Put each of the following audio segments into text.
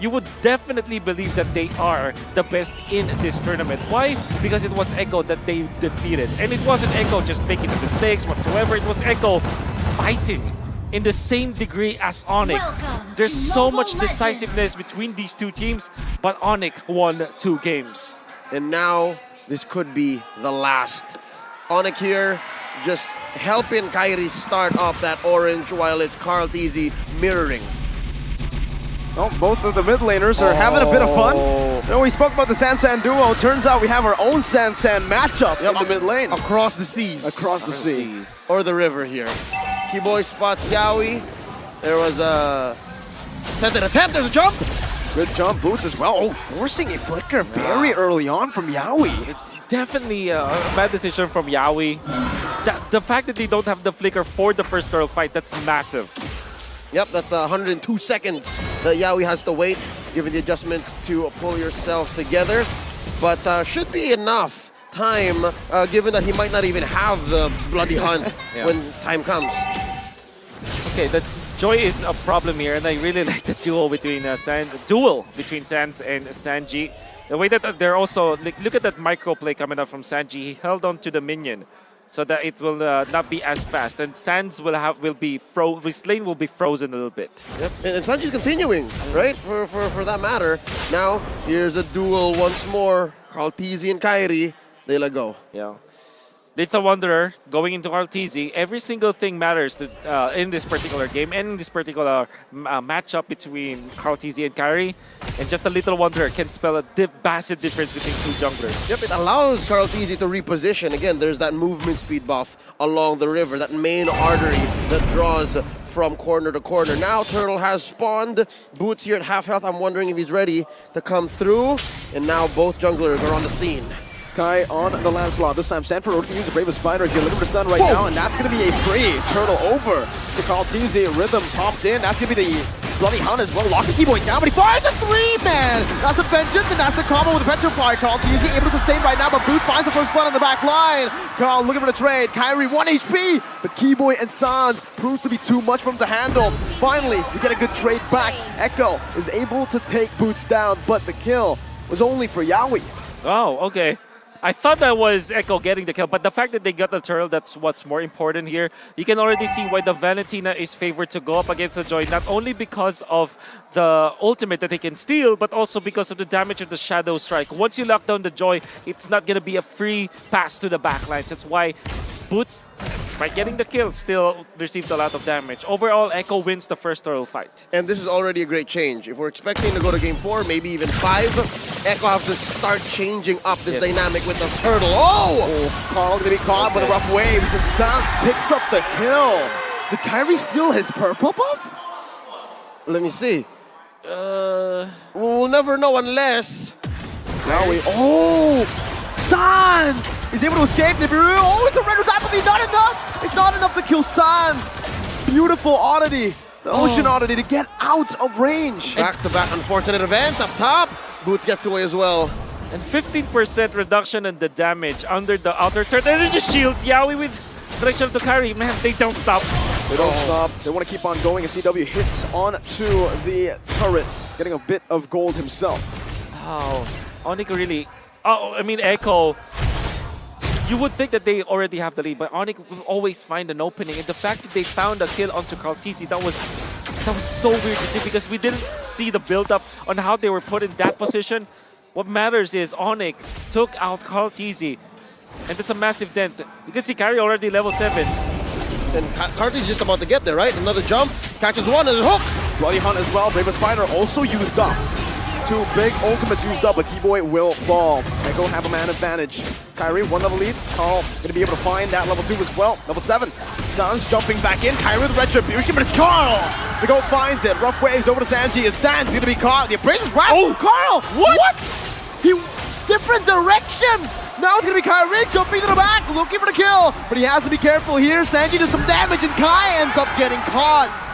you would definitely believe that they are the best in this tournament. Why? Because it was Echo that they defeated. And it wasn't Echo just making the mistakes whatsoever. It was Echo fighting in the same degree as Onic. There's so much decisiveness between these two teams, but Onic won 2 games. And now, this could be the last. Onic here, just helping Kairi start off that orange while it's Carl Tizzy mirroring. Oh, both of the mid laners are having a bit of fun. You know, we spoke about the Sansan duo. Turns out we have our own Sansan matchup in the mid lane. Across the seas. Across the seas. Or the river here. Keyboy spots Yawi. There was a sent an attempt, there's a jump. Good jump, Boots as well. Oh, forcing a flicker very early on from Yawi. It's definitely a bad decision from Yawi. The fact that they don't have the flicker for the first turtle fight, that's massive. Yep, that's 102 seconds that Yawi has to wait, given the adjustments to pull yourself together. But should be enough time, given that he might not even have the bloody hunt when time comes. Okay, the Joy is a problem here, and I really like the duel between Sans and Sanji. The way that they're also look at that micro play coming up from Sanji. He held on to the minion so that it will not be as fast, and Sans his lane will be frozen a little bit. Yep, and Sanji's continuing, right? For that matter. Now here's a duel once more. Carl Tizzy and Kairi, they let go. Yeah. Lethal Wanderer going into RTZ, every single thing matters to, in this particular game and in this particular matchup between Carl TZ and Kairi. And just a Little Wanderer can spell a massive difference between 2 junglers. Yep, it allows Carl TZ to reposition. Again, there's that movement speed buff along the river, that main artery that draws from corner to corner. Now Turtle has spawned. Boots here at half health. I'm wondering if he's ready to come through. And now both junglers are on the scene. Kai on the Lancelot. This time Sanford will use a Bravest Spider, deliver the stun right now, and that's going to be a free Turtle over to Carl TZ. Rhythm popped in. That's going to be the Bloody Hunt as well. Locking Keyboy down, but he fires a 3-man! That's the Vengeance, and that's the combo with the Petrify. Carl TZ able to sustain right now, but Boots finds the first blood on the back line. Carl looking for the trade. Kairi 1 HP, but Keyboy and Sans proves to be too much for him to handle. Finally, we get a good trade back. Echo is able to take Boots down, but the kill was only for Yawi. Oh, okay. I thought that was Echo getting the kill, but the fact that they got the turtle, that's what's more important here. You can already see why the Valentina is favored to go up against the Joy, not only because of the ultimate that they can steal, but also because of the damage of the Shadow Strike. Once you lock down the Joy, it's not going to be a free pass to the backlines. That's why Boots, despite getting the kill, still received a lot of damage. Overall, Echo wins the first turtle fight. And this is already a great change. If we're expecting to go to game 4, maybe even 5, Echo has to start changing up this dynamic with the turtle. Oh! Carl gonna be caught with the rough waves, and Sans picks up the kill. Did Kairi steal his purple buff? Let me see. We'll never know unless... Now we... Oh! Sans! He's able to escape the Bureau. Oh, it's a red attack, but not enough! It's not enough to kill Sans! Beautiful oddity. The Ocean Oddity to get out of range. Back-to-back unfortunate events up top. Boots gets away as well. And 15% reduction in the damage under the outer turret. And it just shields Yawi with direction of the Kairi. Man, they don't stop. They don't stop. They want to keep on going. And CW hits onto the turret, getting a bit of gold himself. Oh, Onic really... Oh, I mean, Echo. You would think that they already have the lead, but Onic will always find an opening. And the fact that they found a kill onto Carl TZ, that was so weird to see because we didn't see the build-up on how they were put in that position. What matters is Onic took out Carl TZ, and that's a massive dent. You can see Kairi already level 7. And Carl TZ just about to get there, right? Another jump, catches one, and a hook! Bloody Hunt as well. Bravest Spider also used up. 2 big ultimates used up, but Keyboy will fall. Echo have a man advantage. Kairi, 1 level lead. Carl gonna be able to find that level 2 as well. Level 7. Sans jumping back in. Kairi with Retribution, but it's Carl! The goal finds it. Rough waves over to Sanji. Is Sans gonna be caught? The Appraiser's wrap. Oh, Carl! What? He different direction! Now it's gonna be Kairi jumping to the back, looking for the kill. But he has to be careful here. Sanji does some damage, and Kai ends up getting caught.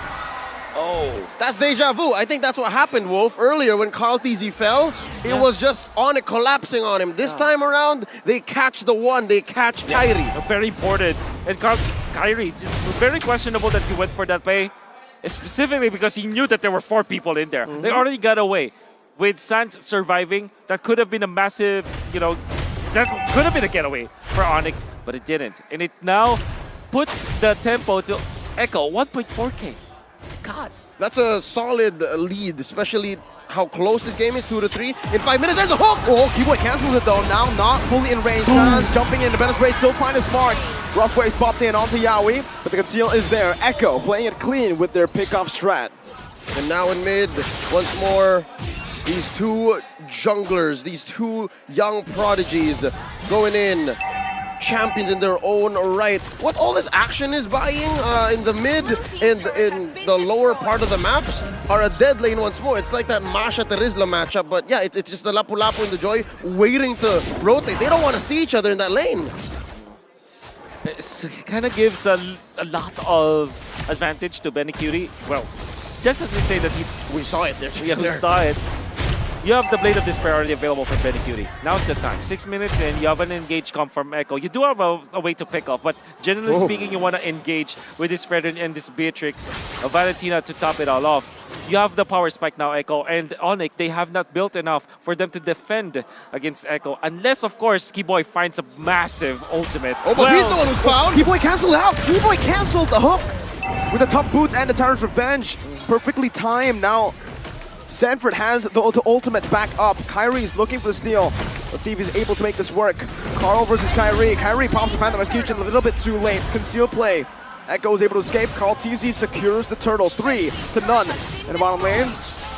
Oh, that's deja vu. I think that's what happened, Wolf. Earlier when Carl TZ fell, it was just Onic collapsing on him. This time around, they catch the one, they catch Kairi. Very important. And Kairi, just very questionable that he went for that play. specifically because he knew that there were 4 people in there. They already got away. With Sans surviving, that could have been a massive, that could have been a getaway for Onic, but it didn't. And it now puts the tempo to Echo 1.4K. God. That's a solid lead, especially how close this game is, 2-3. In 5 minutes, there's a hook! Oh, Keyboy cancels it though, now not fully in range. Sans jumping in, the Bennett's Rage still find his mark. Rough ways popped in onto Yaoi, but the conceal is there. Echo playing it clean with their pickoff strat. And now in mid, once more, these 2 junglers, these 2 young prodigies going in, champions in their own right. What all this action is buying in the mid and in the lower part of the maps are a dead lane once more. It's like that Masha Terizla matchup, but yeah, it's just the Lapu Lapu and the Joy waiting to rotate. They don't want to see each other in that lane. It kind of gives a lot of advantage to Benicuri. Well, just as we say that We saw it there. we saw it. You have the Blade of Despair already available for Benicuri. Now's the time. 6 minutes and you have an engaged comp from Echo. You do have a way to pick up, but generally speaking, you want to engage with this Fredrin and this Beatrix, Valentina to top it all off. You have the power spike now, Echo, and Onic, they have not built enough for them to defend against Echo. Unless, of course, Keyboy finds a massive ultimate. Oh, but he's the one who's found! Keyboy canceled out! Keyboy canceled the hook! With the tough boots and the Tyrant's Revenge. Perfectly timed now. Sanford has the ultimate back up. Kairi is looking for the steal. Let's see if he's able to make this work. Carl versus Kairi. Kairi pops the Phantom Execution a little bit too late. Conceal play. Echo is able to escape. Carl TZ secures the turtle. 3-0 in the bottom lane.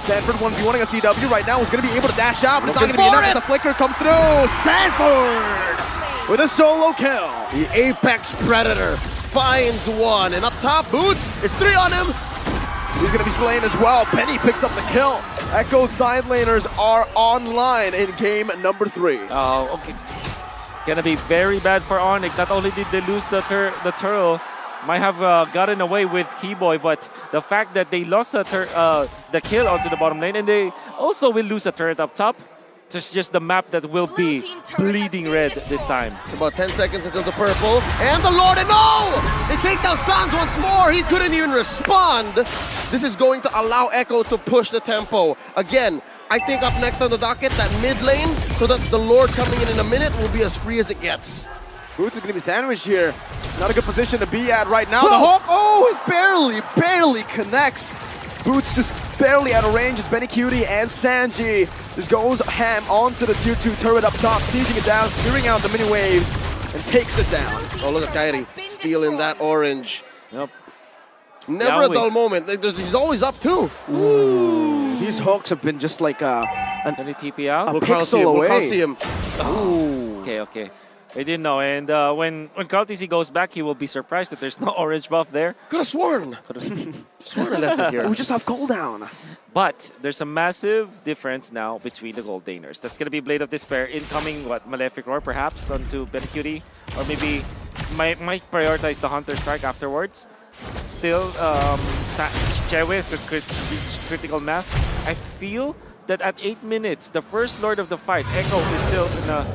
Sanford 1v1 against CW right now is going to be able to dash out, but it's not going to be enough as the flicker comes through. Sanford with a solo kill. The Apex Predator finds one, and up top, Boots, it's 3 on him. He's going to be slain as well. Penny picks up the kill. Echo side laners are online in game number 3. Oh, okay. Gonna be very bad for Onic. Not only did they lose the turtle, might have gotten away with Keyboy, but the fact that they lost the kill onto the bottom lane, and they also will lose a turret up top. It's just the map that will be bleeding red this time. It's about 10 seconds until the purple. And the Lord, and no! They take down Sans once more. He couldn't even respond. This is going to allow Echo to push the tempo. Again, I think up next on the docket, that mid lane, so that the Lord coming in a minute will be as free as it gets. Boots is going to be sandwiched here. Not a good position to be at right now. The hook, oh, it barely connects. Boots just barely out of range as Benicuri and Sanji just goes ham onto the tier 2 turret up top, sieging it down, clearing out the mini waves, and takes it down. Oh, look at Kairi stealing that orange. Yep. Never a dull moment. He's always up too. Ooh. These hooks have been just like Any TP out? a pixel away. We'll see him. Oh. Okay. I didn't know. And when Carl TC goes back, he will be surprised that there's no orange buff there. Could have sworn. Sworn I left it here. We just have cooldown. But there's a massive difference now between the gold laners. That's going to be Blade of Despair incoming, Malefic Roar perhaps onto Benicuri. Or maybe might prioritize the Hunter Strike afterwards. Still, Chewe is a critical mass. I feel that at 8 minutes, the first Lord of the fight, Echo, is still in a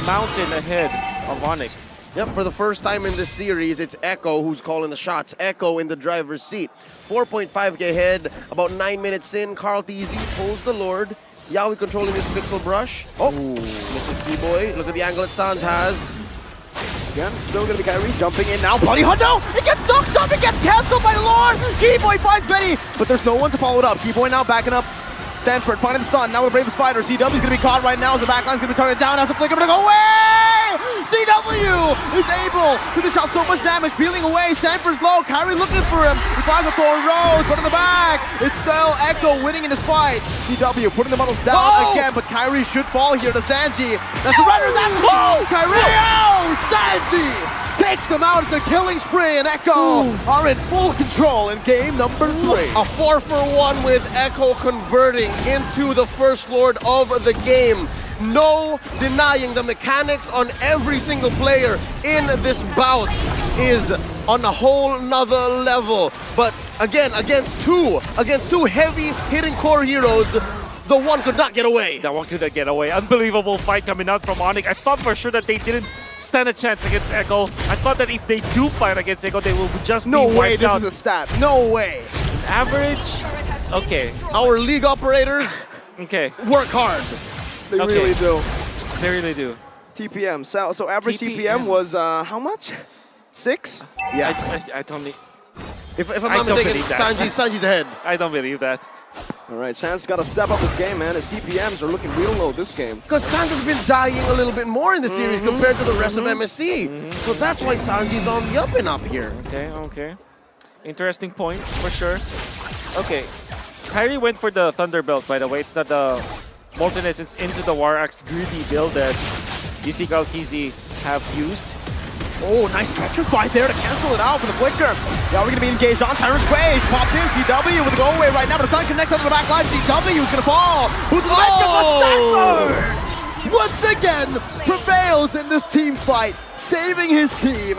mountain ahead of Onic. Yep, for the first time in this series, it's Echo who's calling the shots. Echo in the driver's seat. 4.5k ahead, about 9 minutes in. Carl TZ pulls the Lord. Yaoi controlling his pixel brush. Oh, misses Keyboy. Look at the angle that Sans has. Again, still going to be Kairi jumping in now. Bloody Hunt, no! It gets knocked up! It gets cancelled by Lord! Keyboy finds Benny, but there's no one to follow it up. Keyboy now backing up. Sanford finding the stun. Now the bravest fighter. CW is going to be caught right now as the backline's going to be turning down as a flicker, but go away! CW is able to dish out so much damage, peeling away. Sanford's low. Kairi looking for him. He finds a Thorn Rose, but in the back, it's still Echo winning in this fight. CW putting the models down again, but Kairi should fall here to Sanji. That's the Render's out. Kairi! Oh, Sanji takes them out. It's a killing spree, and Echo are in full control in game number 3. A 4-for-1 with Echo converting into the first Lord of the game. No denying the mechanics on every single player in this bout is on a whole nother level. But again, against two heavy hitting core heroes, the one could not get away. That one couldn't get away. Unbelievable fight coming out from Onic. I thought for sure that they didn't stand a chance against Echo. I thought that if they do fight against Echo, they will just No be way wiped this out. is a stat. No way. Average? Okay, Our league operators okay. work hard. They Okay. really do. They really do. TPM. So average TPM. TPM was how much? 6? Yeah. I don't need. If I'm I not don't mistaken, believe that. Sanji's ahead. I don't believe that. All right, Sans got to step up his game, man. His TPMs are looking real low this game. Because Sanji's been dying a little bit more in the series compared to the rest of MSC. So that's why Sanji's on the up and up here. Okay, okay. Interesting point for sure. Okay, Kairi went for the Thunderbelt, by the way. It's not the Molteness, it's into the War Axe greedy build that you see Kalkizi have used. Oh, nice Petrify there to cancel it out for the flicker. Now we're going to be engaged on Tyrant's Rage. Popped in, CW with a go away right now, but it's not connects onto the back line. CW is going to fall. Who's the once again prevails in this team fight, saving his team.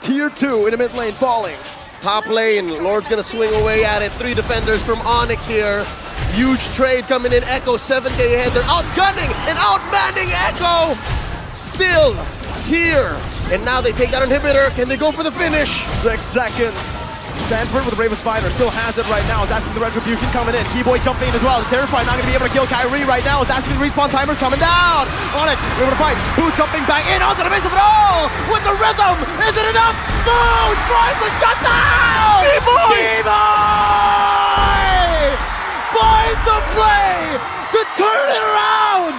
Tier 2 in the mid lane falling. Top lane, Lord's gonna swing away at it. 3 defenders from Onic here. Huge trade coming in. Echo 7K ahead. They're outgunning and outmanning Echo. Still here. And now they take that inhibitor. Can they go for the finish? 6 seconds. Sanford with the bravest fighter still has it right now. Is asking the retribution coming in. Keyboy jumping in as well. The Terrified not going to be able to kill Kairi right now. Is asking the respawn timers coming down. Onic able to fight. Boots jumping back in onto the base of it all. With the rhythm. Is it enough? Boom! Tries to shut down! Keyboy! Finds a play to turn it around!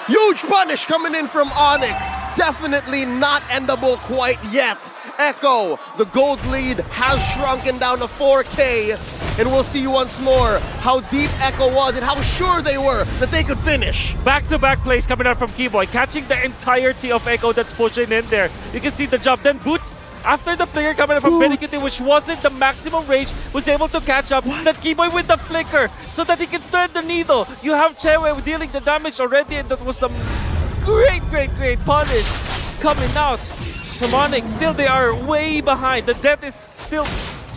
Huge punish coming in from Onic. Definitely not endable quite yet. Echo, the gold lead has shrunken down to 4K. And we'll see once more how deep Echo was and how sure they were that they could finish. Back-to-back plays coming out from Keyboy, catching the entirety of Echo that's pushing in there. You can see the jump. Then Boots, after the flicker coming up from Benikuti, which wasn't the maximum range, was able to catch up. That Keyboy with the flicker so that he can thread the needle. You have Chewe dealing the damage already, and that was some great punish coming out from Onic. Still, they are way behind. The death is still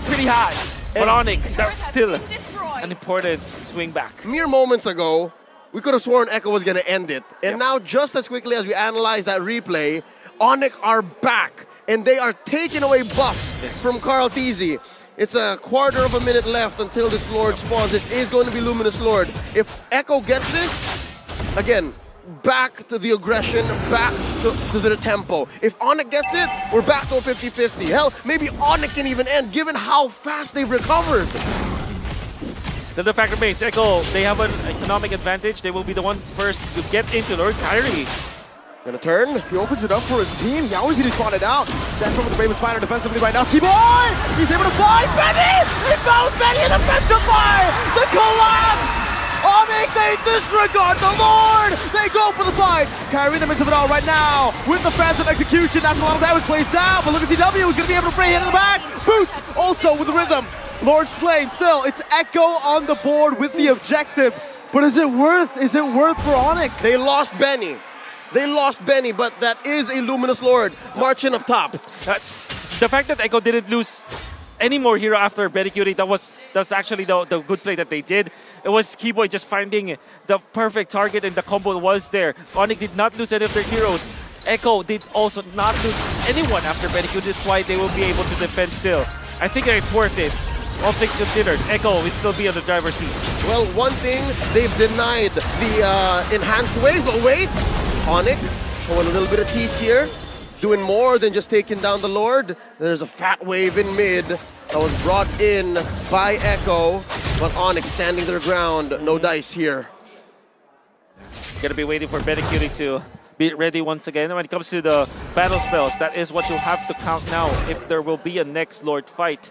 pretty high. But Onic, that's still an important swing back. Mere moments ago, we could have sworn Echo was going to end it. And now, just as quickly as we analyze that replay, Onic are back. And they are taking away buffs from Carl Teasy. It's a quarter of a minute left until this Lord spawns. This is going to be Luminous Lord. If Echo gets this, again, back to the aggression, back to the tempo. If Onic gets it, we're back to a 50-50. Hell, maybe Onic can even end, given how fast they've recovered. Still the fact remains, Echo, they have an economic advantage. They will be the one first to get into Lord Kairi. Gonna turn. He opens it up for his team. Yao's getting spotted out. Sanford with the bravest fighter defensively right now. Ski Boy! He's able to find Benny! He found Benny in the Petrify! The collapse! Onic, they disregard the Lord! They go for the fight! Kairi in the midst of it all right now. With the phantom execution, that's a lot of damage placed down. But look at CW, who's gonna be able to bring it in the back. Boots also with the rhythm. Lord slain still. It's Echo on the board with the objective. But is it worth for Onic? They lost Benny. They lost Benny, but that is a Luminous Lord marching up top. The fact that Echo didn't lose any more hero after Benikuti, that's actually the good play that they did. It was Keyboy just finding the perfect target, and the combo was there. Onic did not lose any of their heroes. Echo did also not lose anyone after Benikuti. That's why they will be able to defend still. I think it's worth it. All things considered, Echo will still be on the driver's seat. Well, one thing, they've denied the enhanced wave, but wait! Onic showing a little bit of teeth here, doing more than just taking down the Lord. There's a fat wave in mid that was brought in by Echo, but Onic standing their ground, no dice here. Gonna be waiting for Benikuti to be ready once again. When it comes to the battle spells, that is what you'll have to count now if there will be a next Lord fight.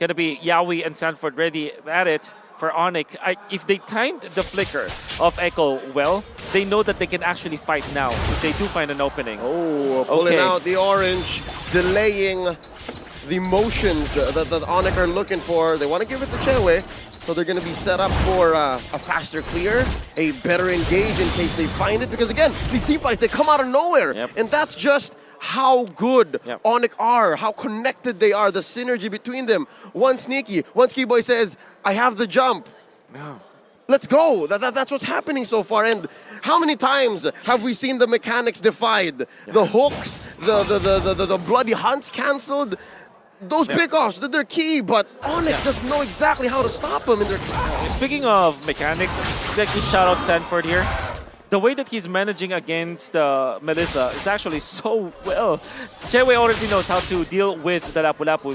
Gonna be Yaoi and Sanford ready at it. For Onic, if they timed the flicker of Echo well, they know that they can actually fight now if they do find an opening. Oh, pulling out the orange, delaying the motions that Onic are looking for. They want to give it to Chewe, so they're going to be set up for a faster clear, a better engage in case they find it. Because again, these team fights, they come out of nowhere. And that's just how good Onic are, how connected they are, the synergy between them. One sneaky, one Ski Boy says, I have the jump. let's go. That's what's happening so far. And how many times have we seen the mechanics defied? The hooks, the bloody hunts cancelled. Those pickoffs, they're key, but Onic doesn't know exactly how to stop them in their tracks. Speaking of mechanics, like shout out Sanford here. The way that he's managing against Melissa is actually so well. Chewe already knows how to deal with the Lapu-Lapu.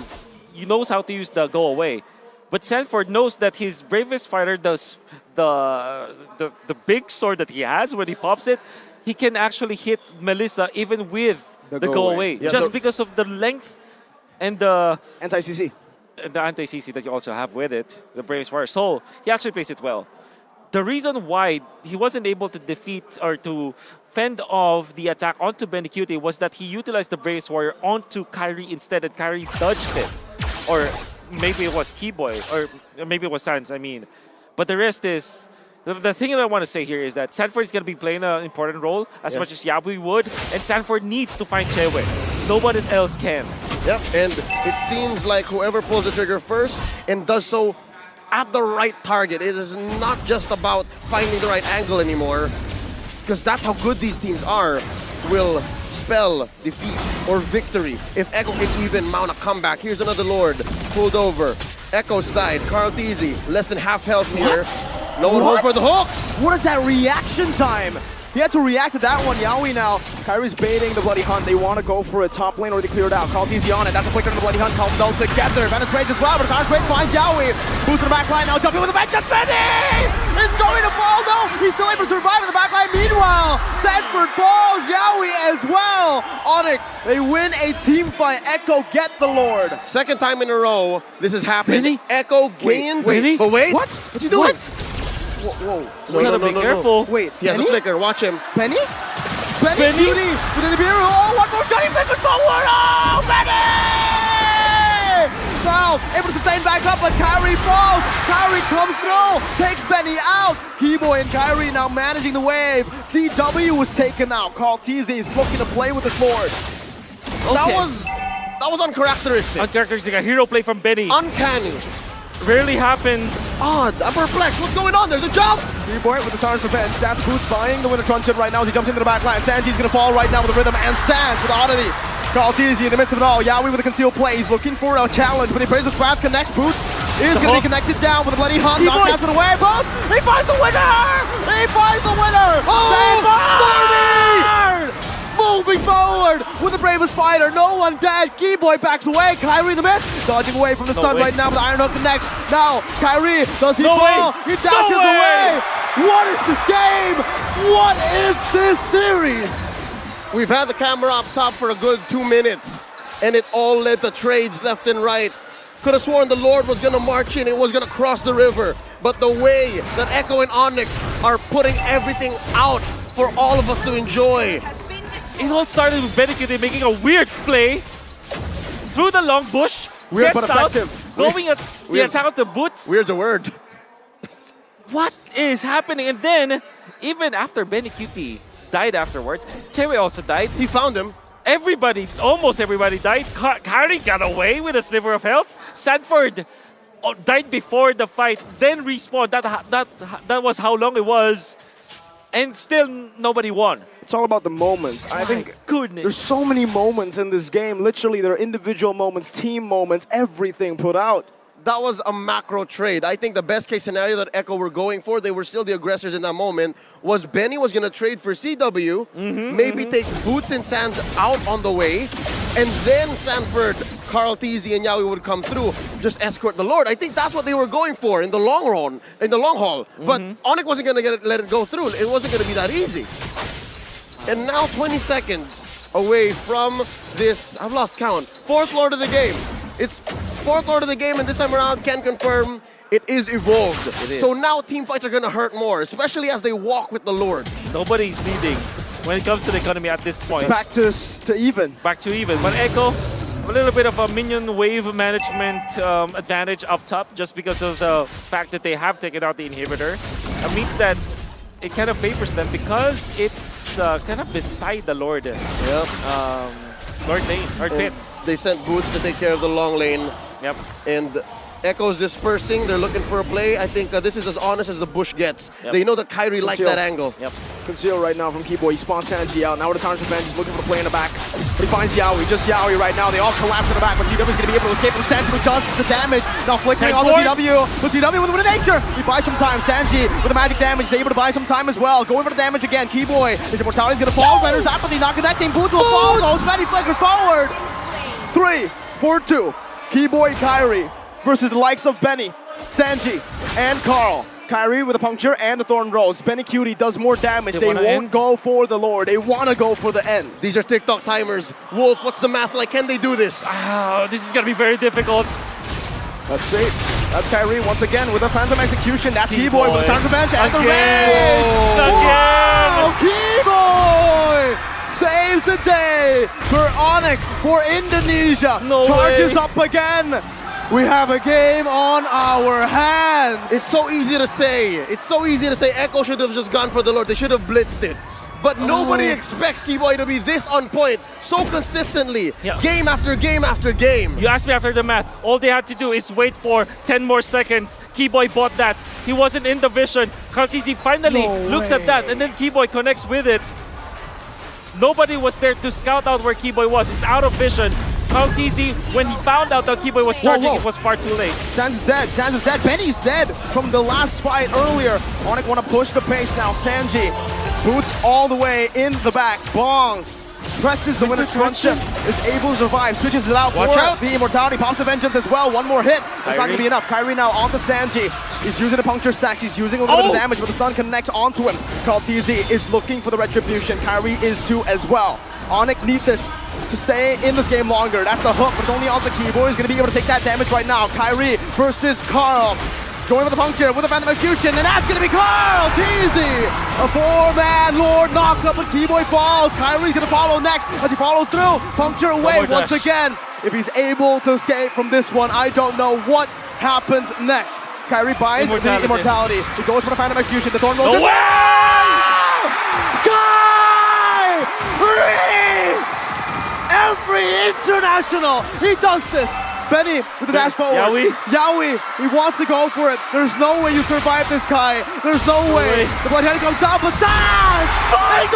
He knows how to use the go away. But Sanford knows that his bravest fighter does the big sword that he has when he pops it. He can actually hit Melissa even with the go away. Yeah, just because of the length and the Anti-CC. anti-CC that you also have with it, the bravest fighter. So he actually plays it well. The reason why he wasn't able to defeat or to fend off the attack onto Benny was that he utilized the Bravest Warrior onto Kairi instead, and Kairi dodged it. Or maybe it was Keyboy, or maybe it was Sans, I mean. But the rest is... The thing that I want to say here is that Sanford is going to be playing an important role as much as Yabui would, and Sanford needs to find Chewe. Nobody else can. Yep, and it seems like whoever pulls the trigger first and does so at the right target. It is not just about finding the right angle anymore, because that's how good these teams are, will spell defeat or victory. If Echo can even mount a comeback. Here's another Lord, pulled over. Echo's side, Carl Teasy, less than half health here. No one home for the hooks! What is that reaction time? He had to react to that one. Yaoi now. Kairi's baiting the bloody hunt. They want to go for a top lane or they clear it out. Call TZ on it. That's a flicker in the bloody hunt. Calm them together. Venice Rage as well, but Carl finds Yaoi. Boost in the back line now. Jumping with the back. Just Benny! It's going to fall. No! He's still able to survive in the back line. Meanwhile, Sanford falls. Yaoi as well. Onic, they win a team fight. Echo get the Lord. Second time in a row this has happened. Benny? Echo gained. Benny? But wait. What? What's he doing? Whoa. You gotta be careful. Wait, He has a flicker. Watch him. Benny? Benny? Beauty within the mirror. Oh, one more shot. He's moving forward. Oh, Benny! Now, able to sustain back up, but Kairi falls. Kairi comes through, takes Benny out. Keyboy and Kairi now managing the wave. CW was taken out. Carl TZ is looking to play with the sword. That was uncharacteristic. Uncharacteristic, a hero play from Benny. Uncanny. Rarely happens. Odd. I'm perplexed. What's going on? There's a jump. Keyboy with the Stars Revenge. That's Boots buying the winner truncheon right now as he jumps into the back line. Sanji's gonna fall right now with the rhythm, and Sans with the oddity. Carl TZ in the midst of it all. Yaoi with a concealed play. He's looking for a challenge, but he plays with Craft connects. Boots is gonna be connected down with a bloody hunt. Knockouts it away. Boots! He finds the winner! He finds the winner! Oh, Sanford! Moving forward with the bravest fighter. No one dead. Keyboy backs away. Kairi in the mid. Dodging away from the stun right now, but Iron Hook connects. Now, Kairi, does he fall? He dashes away. What is this game? What is this series? We've had the camera up top for a good 2 minutes, and it all led to trades left and right. Could have sworn the Lord was gonna march in, it was gonna cross the river. But the way that Echo and Onic are putting everything out for all of us to enjoy. It all started with Benny making a weird play through the long bush. Weird gets but out, effective. going at the attack of the Boots. Weird's a word. What is happening? And then, even after Benny QT died afterwards, Chewe also died. He found him. Everybody, almost everybody died. Kairi got away with a sliver of health. Sanford died before the fight, then respawned. That was how long it was. And still nobody won. It's all about the moments. I think Goodness. there's so many moments in this game. Literally, there are individual moments, team moments, everything put out. That was a macro trade. I think the best case scenario that Echo were going for, they were still the aggressors in that moment, was Benny was going to trade for CW, maybe take Boots and Sans out on the way, and then Sanford, Carl TZ, and Yaoi would come through, just escort the Lord. I think that's what they were going for in the long run, in the long haul. But Onic wasn't going to let it go through. It wasn't going to be that easy. And now 20 seconds away from this, I've lost count, 4th Lord of the game. It's 4th Lord of the game, and this time around, can confirm it is evolved. It is. So now team fights are gonna hurt more, especially as they walk with the Lord. Nobody's leading when it comes to the economy at this point. Back to even. Back to even. But Echo, a little bit of a minion wave management advantage up top just because of the fact that they have taken out the inhibitor. It means that it kind of favors them because it's kind of beside the Lord. Yep. Lord lane, or pit. They sent Boots to take care of the long lane. Yep. And Echo's dispersing. They're looking for a play. I think this is as honest as the bush gets. Yep. They know that Kairi likes that angle. Yep. Conceal right now from Keyboy. He spawns Sanji out. Now with the Tarnish Revenge, he's looking for the play in the back. But he finds Yaoi, just Yaoi right now. They all collapse in the back, but CW is going to be able to escape from Sanji, who does the damage. Now flickering on the CW. But CW with a nature. He buys some time. Sanji with the magic damage. He's able to buy some time as well. Going for the damage again. Keyboy. His immortality is going to fall. Renner's apathy not connecting. Boots will fall. Goes Betty flickers forward. 3, 4, 2. Keyboy Kairi versus the likes of Benny, Sanji, and Carl. Kairi with a puncture and the Thorn Rose. Benny Cutie does more damage. They won't go for the Lord. They want to go for the end. These are TikTok timers. Wolf, what's the math like? Can they do this? This is going to be very difficult. Let's see. That's Kairi once again with a Phantom Execution. That's Keyboy with the Counter Revenge and the Again! Keyboy saves the day for Onic, for Indonesia. No Charges way. up again. We have a game on our hands. It's so easy to say. It's so easy to say Echo should have just gone for the Lord. They should have blitzed it. But nobody expects Keyboy to be this on point so consistently, game after game after game. You asked me after the math. All they had to do is wait for 10 more seconds. Keyboy bought that. He wasn't in the vision. Kartizi finally looks at that, and then Keyboy connects with it. Nobody was there to scout out where Keyboy was. He's out of vision. Kartizi, when he found out that Keyboy was charging, it was far too late. Sans is dead. Sans is dead. Benny's dead from the last fight earlier. Onic want to push the pace now. Sanji boots all the way in the back. Bong presses the winner. Cruncher is able to survive. Switches it out. Watch out. The immortality. Pops the vengeance as well. One more hit. It's not going to be enough. Kairi now onto Sanji. He's using the puncture stacks. He's using a little bit of damage, but the stun connects onto him. Kartizi is looking for the retribution. Kairi is too as well. Onic need this to stay in this game longer. That's the hook, but it's only on the Keyboy. He's going to be able to take that damage right now. Kairi versus Carl. Going with the puncture, with the Phantom Execution, and that's going to be Carl Teasy! A 4-man Lord knocks up, but Keyboy falls. Kairi's going to follow next as he follows through. Puncture away once again. If he's able to escape from this one, I don't know what happens next. Kairi buys the immortality. He goes for the Phantom Execution. The Thorn rolls in. Every international, he does this. Benny with the dash forward. Yaoi, he wants to go for it. There's no way you survive this, Kai. There's no way. The Bloodhound comes down, but Sans! It's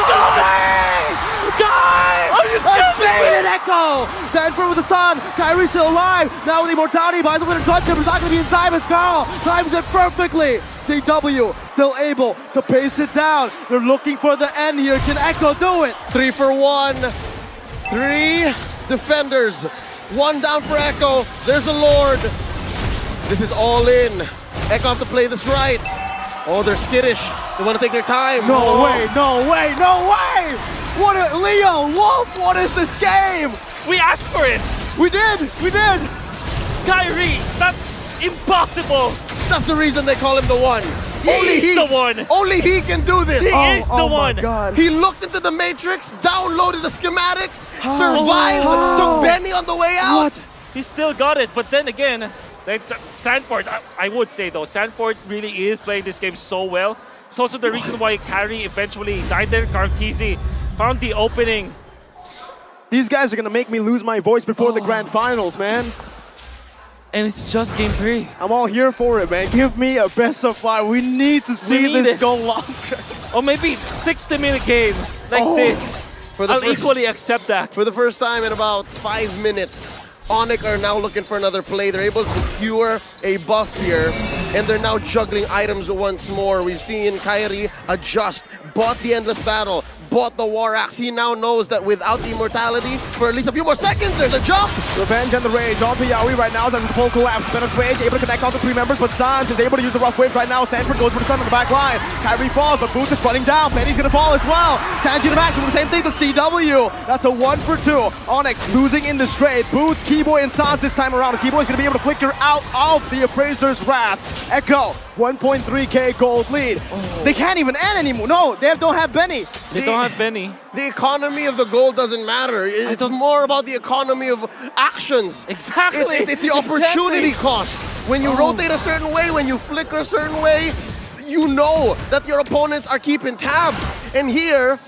Kai! Has made it, Echo! Sanford with the stun. Kairi's still alive. Now with the immortality, buys the winner touch him. It's not going to be in time as Carl times it perfectly. CW still able to pace it down. They're looking for the end here. Can Echo do it? 3 for 1. 3 defenders. 1 down for Echo. There's a Lord. This is all in. Echo have to play this right. Oh, they're skittish. They want to take their time. No way, no way, no way! What a Leo, Wolf, what is this game? We asked for it. We did. Kairi, that's impossible. That's the reason they call him the one. He's the one. Only he can do this. He is the one. My God. He looked into the matrix, downloaded the schematics, survived, took Benny on the way out. What? He still got it, but then again, Sanford, I would say though, Sanford really is playing this game so well. It's also the reason why Kairi eventually died there. Kartizi found the opening. These guys are gonna make me lose my voice before the grand finals, man. And it's just game 3. I'm all here for it, man. Give me a best of 5. We need to see this go longer. Or maybe 60-minute game like this. I'll equally accept that. For the first time in about 5 minutes, Onic are now looking for another play. They're able to secure a buff here, and they're now juggling items once more. We've seen Kairi adjust, bought the Endless Battle, bought the War Axe. He now knows that without the immortality, for at least a few more seconds, there's a jump! Revenge and the Rage onto Yaoi right now as the full collapse. Bennett's Rage able to connect all the 3 members, but Sans is able to use the rough waves right now. Sanford goes for the stun on the back line. Kairi falls, but Boots is running down. Benny's gonna fall as well. Sanji in the back doing the same thing to CW. That's a 1 for 2. Onic losing in the straight. Boots, Keyboy, and Sans this time around. As Keyboy's gonna be able to flicker out of the Appraiser's wrath. Echo, 1.3k gold lead. They can't even end anymore. No, they don't have Benny. They don't have Benny. The economy of the gold doesn't matter. It's more about the economy of actions. Exactly. It's the opportunity cost. When you rotate a certain way, when you flicker a certain way, you know that your opponents are keeping tabs. And here,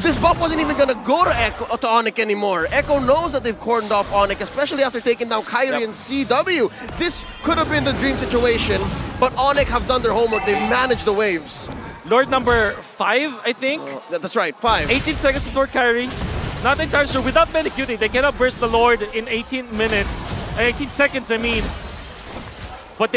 this buff wasn't even gonna go to Onic anymore. Echo knows that they've cordoned off Onic, especially after taking down Kairi and CW. This could have been the dream situation, but Onic have done their homework. They've managed the waves. Lord number 5, I think. That's right, 5. 18 seconds before Kairi. Not entirely sure. Without Medicuting, they cannot burst the Lord in 18 minutes. 18 seconds, I mean. But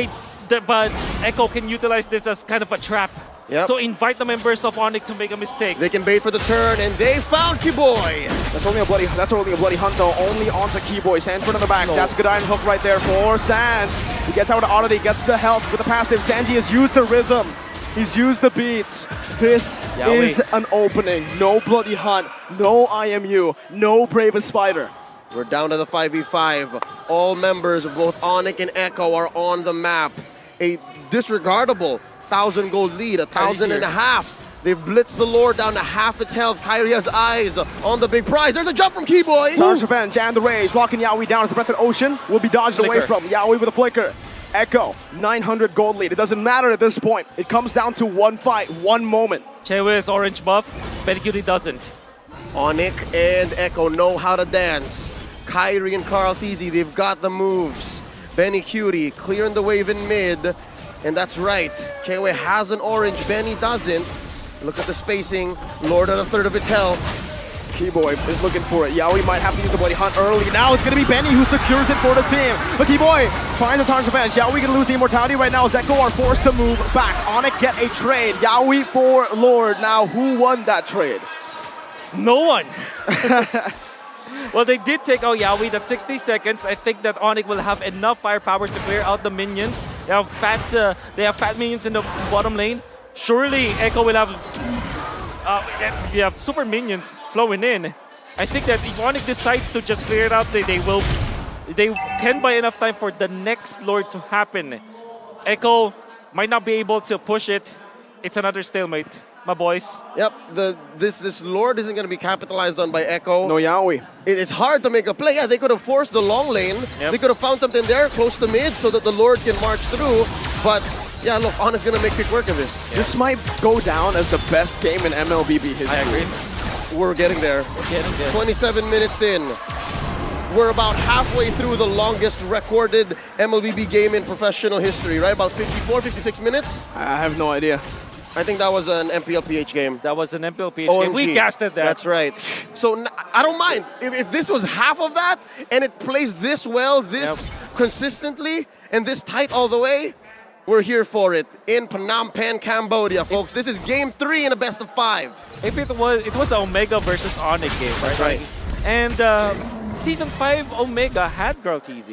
but Echo can utilize this as kind of a trap. Yep. So invite the members of Onic to make a mistake. They can bait for the turn, and they found Keyboy. That's only a bloody hunt though. Only onto Keyboy. Sanford on the back. That's a good iron hook right there for Sans. He gets out of auto, he gets the health with the passive. Sanji has used the rhythm. He's used the beats. This is an opening. No bloody hunt, no IMU, no bravest fighter. We're down to the 5v5. All members of both Onic and Echo are on the map. A disregardable 1,000 gold lead, 1,500. They've blitzed the Lord down to half its health. Kairi has eyes on the big prize. There's a jump from Keyboy. Japan, Jan the Rage, locking Yaoi down as the breath of the ocean will be dodged away from. Yaoi with a flicker. Echo, 900 gold lead. It doesn't matter at this point. It comes down to one fight, one moment. Chewe's orange buff, Medicuting doesn't. Onic and Echo know how to dance. Kairi and Carl Theezy, they've got the moves. Benny Cutie clearing the wave in mid. And that's right, Chewe has an orange, Benny doesn't. Look at the spacing, Lord at a third of its health. Keyboy is looking for it. Yaoi might have to use the bloody hunt early. Now it's going to be Benny who secures it for the team. But Keyboy finds the target advantage. Yaoi going to lose the immortality right now as Echo are forced to move back. Onic get a trade. Yaoi for Lord. Now who won that trade? No one. Well, they did take out Yaoi. That's 60 seconds. I think that Onic will have enough firepower to clear out the minions. They have fat minions in the bottom lane. Surely Echo will have super minions flowing in. I think that if Onic decides to just clear it out, they can buy enough time for the next Lord to happen. Echo might not be able to push it. It's another stalemate, my boys. Yep, this Lord isn't going to be capitalized on by Echo. No Yaoi. It's hard to make a play. Yeah, they could have forced the long lane. They could have found something there close to mid so that the Lord can march through. But yeah, look, Onic's going to make quick work of this. This might go down as the best game in MLBB history. I agree. We're getting there. 27 minutes in. We're about halfway through the longest recorded MLBB game in professional history, right? About 54, 56 minutes? I have no idea. I think that was an MPLPH game. That was an MPLPH game. We casted that. That's right. So I don't mind. If this was half of that and it plays this well, this consistently, and this tight all the way, we're here for it in Phnom Penh, Cambodia, folks. This is game 3 in a best of 5. If it was an Omega versus Onic game, right? That's right. And Season 5 Omega had Girl TZ.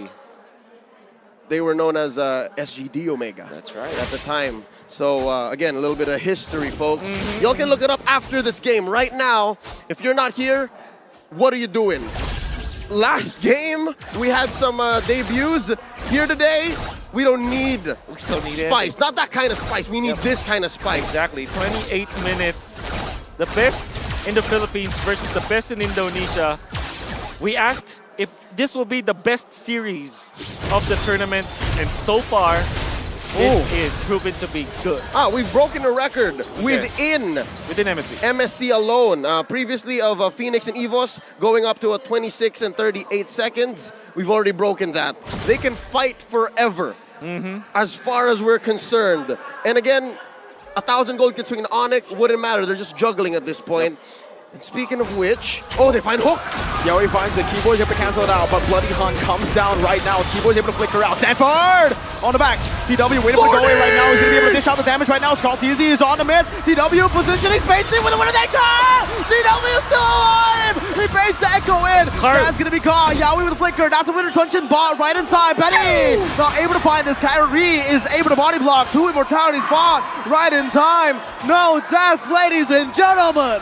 They were known as SGD Omega. That's right. At the time. So again, a little bit of history, folks. Y'all can look it up after this game. Right now, if you're not here, what are you doing? Last game, we had some debuts. Here today, we don't need spice. It. Not that kind of spice. We need this kind of spice. Exactly. 28 minutes. The best in the Philippines versus the best in Indonesia. We asked if this will be the best series of the tournament, and so far, this is proven to be good. We've broken a record within MSC. MSC alone. Previously of Phoenix and EVOS going up to a 26 and 38 seconds. We've already broken that. They can fight forever as far as we're concerned. And again, 1,000 gold between Onic wouldn't matter. They're just juggling at this point. And speaking of which, they find Hook. Yaoi finds it. Keyboy's able to cancel it out, but Bloody Hunt comes down right now as Keyboy's able to flicker out. Sanford on the back. CW waiting for the go away right now. He's going to be able to dish out the damage right now. Carl TZ is on the mid. CW positioning, spacing with a winner nature. CW is still alive. He baits the Echo in. That's going to be caught. Yaoi with a flicker. That's a winner Tuncheon bot right in time. Benny not able to find this. Kairi is able to body block. 2 immortalities bot right in time. No deaths, ladies and gentlemen.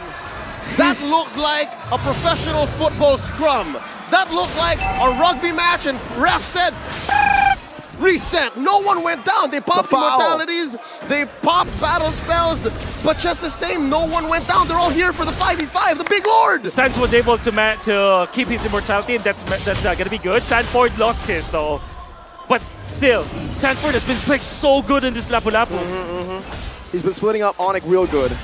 That looked like a professional football scrum. That looked like a rugby match, and ref said, reset. No one went down. They popped immortalities, they popped battle spells, but just the same, no one went down. They're all here for the 5v5, the big Lord. Sans was able to keep his immortality, and that's going to be good. Sanford lost his, though. But still, Sanford has been playing so good in this Lapu-Lapu. He's been splitting up Onic real good.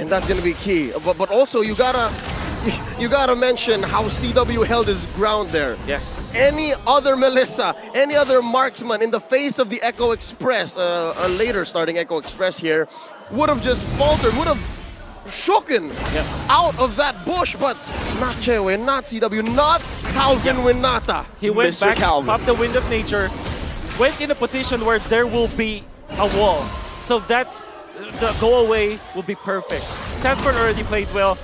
And that's going to be key. But also, you gotta mention how CW held his ground there. Yes. Any other Melissa, any other marksman in the face of the Echo Express, a later starting Echo Express here, would have just faltered, would have shooken out of that bush, but not Chewe, not CW, not Calvin Winata. He went Mr. back, Calvin. up the wind of nature, went in a position where there will be a wall. So that the go away will be perfect. Sanford already played well.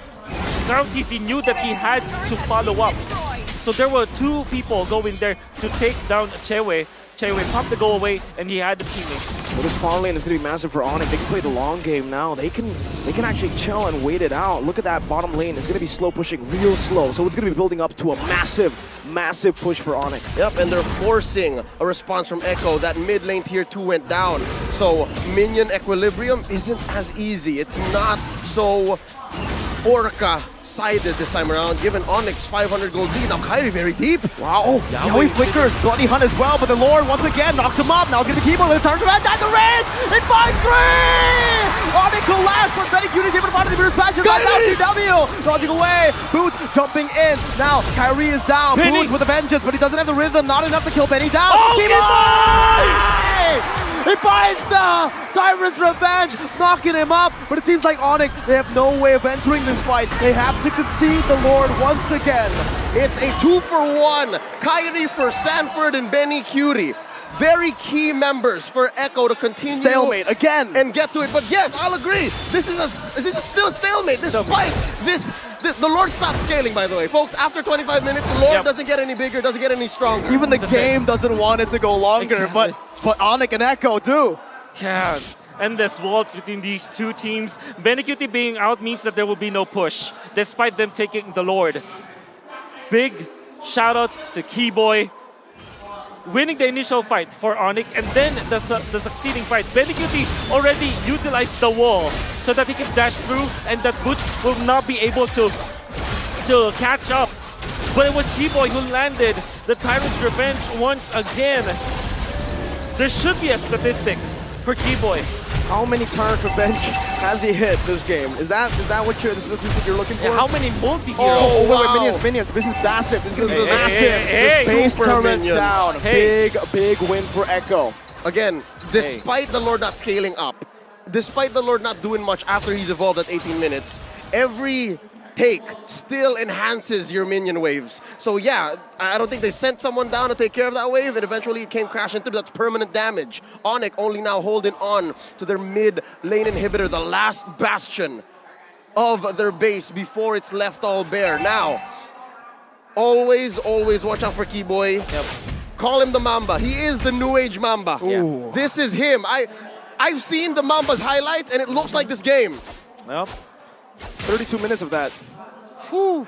Now TC knew that he had to follow up. So there were two people going there to take down Chewe. Chewe popped the go away, and he had the teammates. Well, this far lane is going to be massive for Onic. They can play the long game now. They can actually chill and wait it out. Look at that bottom lane. It's going to be slow pushing, real slow. So it's going to be building up to a massive, massive push for Onic. Yep, and they're forcing a response from Echo. That mid lane tier 2 went down. So minion equilibrium isn't as easy. It's not so Orca-sided this time around, given Onyx 500 gold lead. Now Kairi very deep. Wow, oh, Yaoi flickers, Bloody Hunt as well, but the Lord once again knocks him up. Now it's going to be Keyboard with the turn revenge at the range. It finds 3! Onic collapsed, but Betty Cutie gave it a bottom to the patches. Now CW dodging away. Boots jumping in. Now Kairi is down. Penny. Boots with a vengeance, but he doesn't have the rhythm. Not enough to kill Benny down. Oh, Keyboard! He finds the Tyrant's Revenge, knocking him up, but it seems like Onic, they have no way of entering this fight. They have to concede the Lord once again. It's a 2-for-1. Kairi for Sanford and Benny Cutie. Very key members for Echo to continue. Stalemate again. And get to it. But yes, I'll agree. This is still a stalemate. This fight, the Lord stopped scaling, by the way. Folks, after 25 minutes, the Lord doesn't get any bigger, doesn't get any stronger. Even the game doesn't want it to go longer, Exactly. but Onic and Echo do. Yeah, endless waltz between these two teams. Benecuti being out means that there will be no push, despite them taking the Lord. Big shout out to Keyboy, winning the initial fight for Onic, and then the succeeding fight. Benecuti already utilized the wall so that he can dash through, and that Boots will not be able to catch up. But it was Keyboy who landed the Tyrant's Revenge once again. There should be a statistic for Keyboy. How many Tyrant Revenge has he hit this game? Is that what the statistic you're looking for? Yeah, how many multi-hero? Oh, wow. Minions. This is massive. This is going to be Hey, massive. hey, The hey. base Super turret minions. down. Hey. Big win for Echo. Again, despite the Lord not scaling up, despite the Lord not doing much after he's evolved at 18 minutes, every take still enhances your minion waves. So yeah, I don't think they sent someone down to take care of that wave, and eventually it came crashing through. That's permanent damage. Onic only now holding on to their mid lane inhibitor, the last bastion of their base before it's left all bare. Now, always watch out for Keyboy. Yep. Call him the Mamba. He is the new age Mamba. Ooh. This is him. I've seen the Mamba's highlights, and it looks like this game. Well, 32 minutes of that. whew.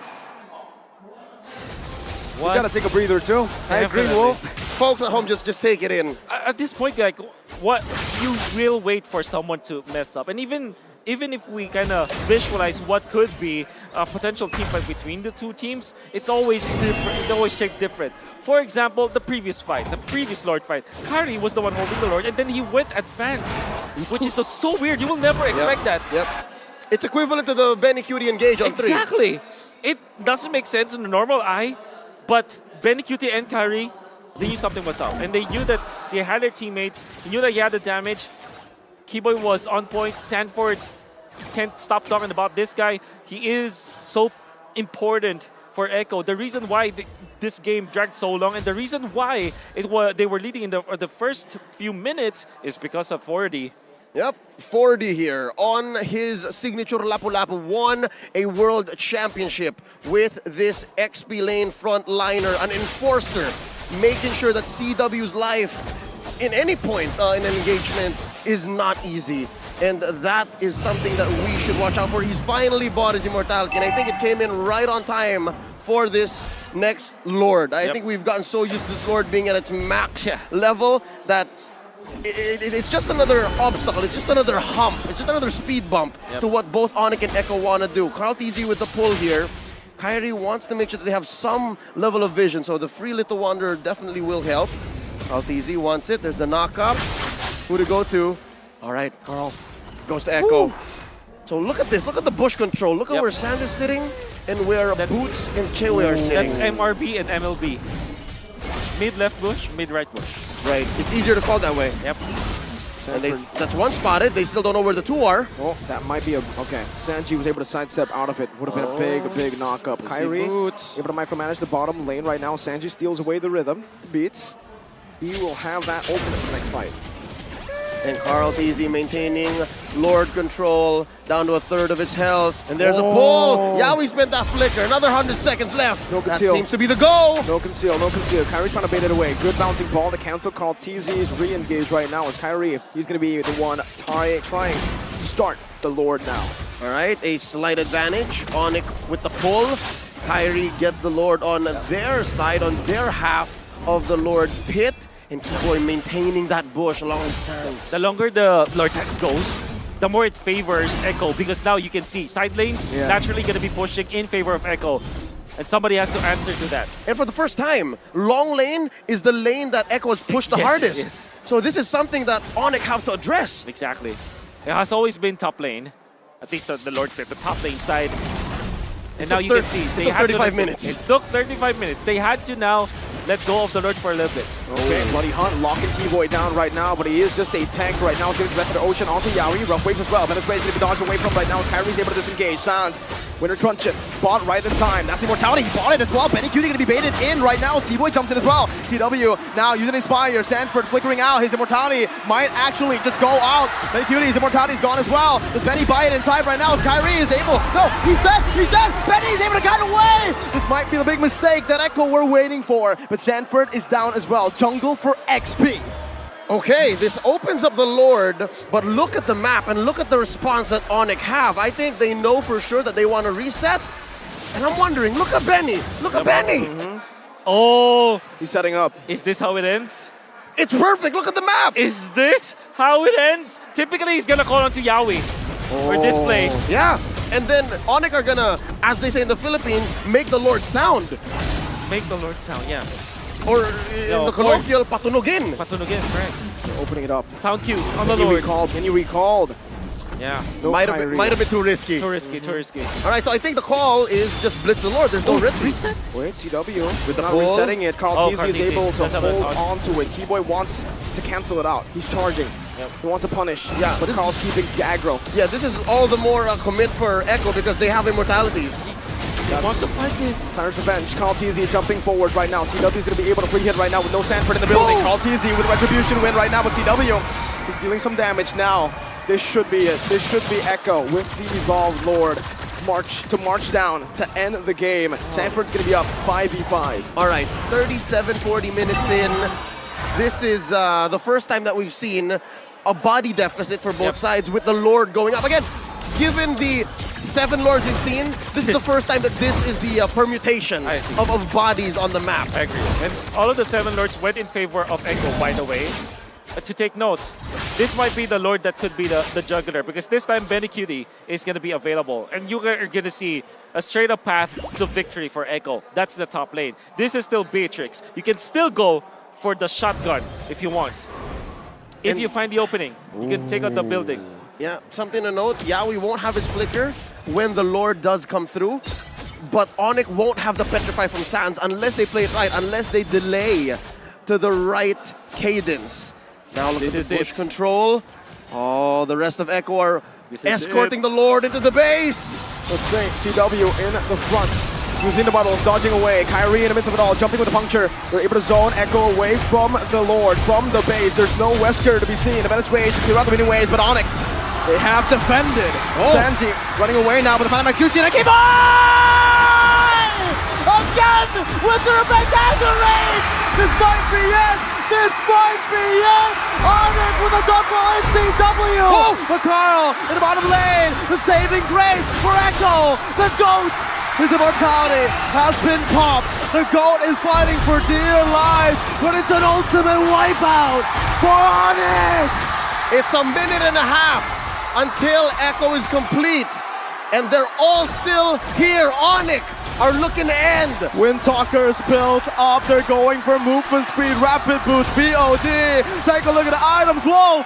You gotta take a breather too. Hey, Green Definitely. Wolf. Folks at home, just take it in. At this point, like, what you will wait for someone to mess up, and even if we kind of visualize what could be a potential team fight between the two teams, it's always different. It's always shaped different. For example, the previous fight, the previous Lord fight, Kairi was the one holding the Lord, and then he went advanced, which is so weird. You will never expect that. Yep. It's equivalent to the Benny Cutie engage on 3. Exactly. It doesn't make sense in the normal eye, but Benecuti and Kairi, they knew something was up. And they knew that they had their teammates. They knew that he had the damage. Keyboy was on point. Sanford can't stop talking about this guy. He is so important for Echo. The reason why this game dragged so long, and the reason why they were leading in the first few minutes, is because of 4D. Yep, 4D here on his signature Lapu-Lapu, won a world championship with this XP lane frontliner, an enforcer, making sure that CW's life in any point in an engagement is not easy. And that is something that we should watch out for. He's finally bought his immortality, and I think it came in right on time for this next Lord. I think we've gotten so used to this Lord being at its max level that it's just another obstacle, it's just another hump, it's just another speed bump to what both Onic and Echo want to do. Carl TZ with the pull here. Kairi wants to make sure that they have some level of vision, so the free Little Wanderer definitely will help. Carl TZ wants it, there's the knock-up. Who to go to? All right, Carl goes to Echo. So look at this. Look at the bush control. Look at Yep. where Sans is sitting and where Boots and Chewy are sitting. That's MRB and MLB. Mid left bush, mid right bush. Right. It's easier to call that way. Yep. And that's one spotted. They still don't know where the two are. Oh, that might be a... Okay, Sanji was able to sidestep out of it. Would have been a big knock-up. Kairi Boots. able to micromanage the bottom lane right now. Sanji steals away the rhythm. Beats. He will have that ultimate for the next fight. And Carl TZ maintaining Lord control down to a third of its health. And there's a pull. Yeah, we spent that flicker. Another 100 seconds left. No That conceal. seems to be the go. No conceal, no conceal. Kairi trying to bait it away. Good bouncing ball to cancel. Carl TZ is re-engaged right now as Kairi. He's going to be the one trying to start the Lord now. All right, a slight advantage. Onic with the pull. Kairi gets the Lord on their side, on their half of the Lord pit. And Keyboy maintaining that bush along with Sans. The longer the Lord Tax goes, the more it favors Echo because now you can see side lanes naturally going to be pushing in favor of Echo. And somebody has to answer to that. And for the first time, long lane is the lane that Echo has pushed the hardest. Yes. So this is something that Onic have to address. Exactly. It has always been top lane. At least the Lord Pit, the top lane side. And now you can see they had 35 to, minutes. It took 35 minutes. They had to now let go of the Lord for a little bit. Okay, Bloody Hunt locking Keyboy down right now, but he is just a tank right now. Giving the rest of the ocean onto Yaoi. Rough waves as well. Venice Ray's going to be dodged away from right now as Kairi's able to disengage. Sans, Winter Truncheon, bought right in time. That's the Immortality. He bought it as well. Benny Cutie going to be baited in right now as Keyboy jumps in as well. CW now using Inspire. Sanford flickering out. His Immortality might actually just go out. Benny Cutie's Immortality is gone as well. Does Benny buy it in time right now as Kairi is able? No, he's dead. He's dead. Benny's able to cut away. This might be the big mistake that Echo were waiting for. But Sanford is down as well. Jungle for XP. Okay, this opens up the Lord, but look at the map and look at the response that Onic have. I think they know for sure that they want to reset. And I'm wondering, look at Benny. Look at Benny. Oh, He's setting up. is this how it ends? It's perfect. Look at the map. Is this how it ends? Typically, he's gonna call onto Yaoi for display. Yeah. And then Onic are gonna, as they say in the Philippines, make the Lord sound. Make the Lord sound, yeah. Or in the colloquial, patunugin. Patunugin, correct. Opening it up. Sound cues on the Can you Lord. recall? Can you recalled? Yeah. No Might Kairi. have been too risky. Too risky, too risky. All right, so I think the call is just blitz the Lord. There's no risk. Reset? Wait, CW With the not pull. resetting it. Carl Oh, TZ Carl is TZ. able to That's how hold that's on to it. Keyboy wants to cancel it out. He's charging. Yep. He wants to punish. Yeah, but this- Carl's keeping aggro. Yeah, this is all the more commit for Echo because they have immortalities. He wants to fight this. Tires revenge. Carl TZ jumping forward right now. CW is going to be able to free hit right now with no Sanford in the building. Boom! Carl TZ with a retribution win right now, but CW is dealing some damage now. This should be it. This should be Echo with the Evolved Lord. March down to end the game. Sanford's going to be up 5v5. All right, 40 minutes in. This is the first time that we've seen a body deficit for both sides with the Lord going up. Again, given the 7 Lords we've seen, this is the first time that this is the permutation I see. of bodies on the map. I agree. And all of the 7 Lords went in favor of Echo, by the way. To take note, this might be the Lord that could be the juggler because this time Benny Cutie is going to be available. And you are going to see a straight up path to victory for Echo. That's the top lane. This is still Beatrix. You can still go for the shotgun if you want. If you find the opening, you can take out the building. Yeah, something to note, Yaoi won't have his flicker when the Lord does come through, but Onic won't have the Petrify from Sans unless they play it right, unless they delay to the right cadence. Now look at This the is bush it. control. Oh, the rest of Echo are This is escorting the Lord into the base. Let's see, CW in the front. Using the bottles, dodging away. Kairi in the midst of it all, jumping with the puncture. They're able to zone Echo away from the Lord, from the base. There's no Wesker to be seen. The Venice Rage clear out the many ways, but Onic, they have defended. Sanji running away now with the Panama QC and a keep on! Again with the spectacular raid! This might be it! This might be it! Onic with a double NCW! But Carl in the bottom lane, the saving grace for Echo, the GOAT! His immortality has been popped. The GOAT is fighting for dear life, but it's an ultimate wipeout for Onic! It's a minute and a half until Echo is complete, and they're all still here. Onic are looking to end. Windtalkers built up. They're going for movement speed, rapid boost, BOD. Take a look at the items. Whoa!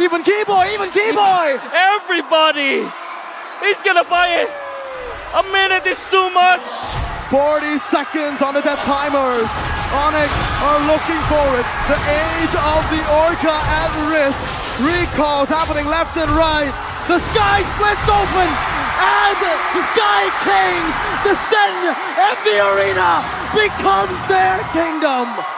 Even Keyboy, even Keyboy! Everybody! He's gonna buy it. A minute is too much. 40 seconds on the death timers. Onic are looking for it. The age of the Orca at risk. Recalls happening left and right. The sky splits open as the Sky Kings descend and the arena becomes their kingdom.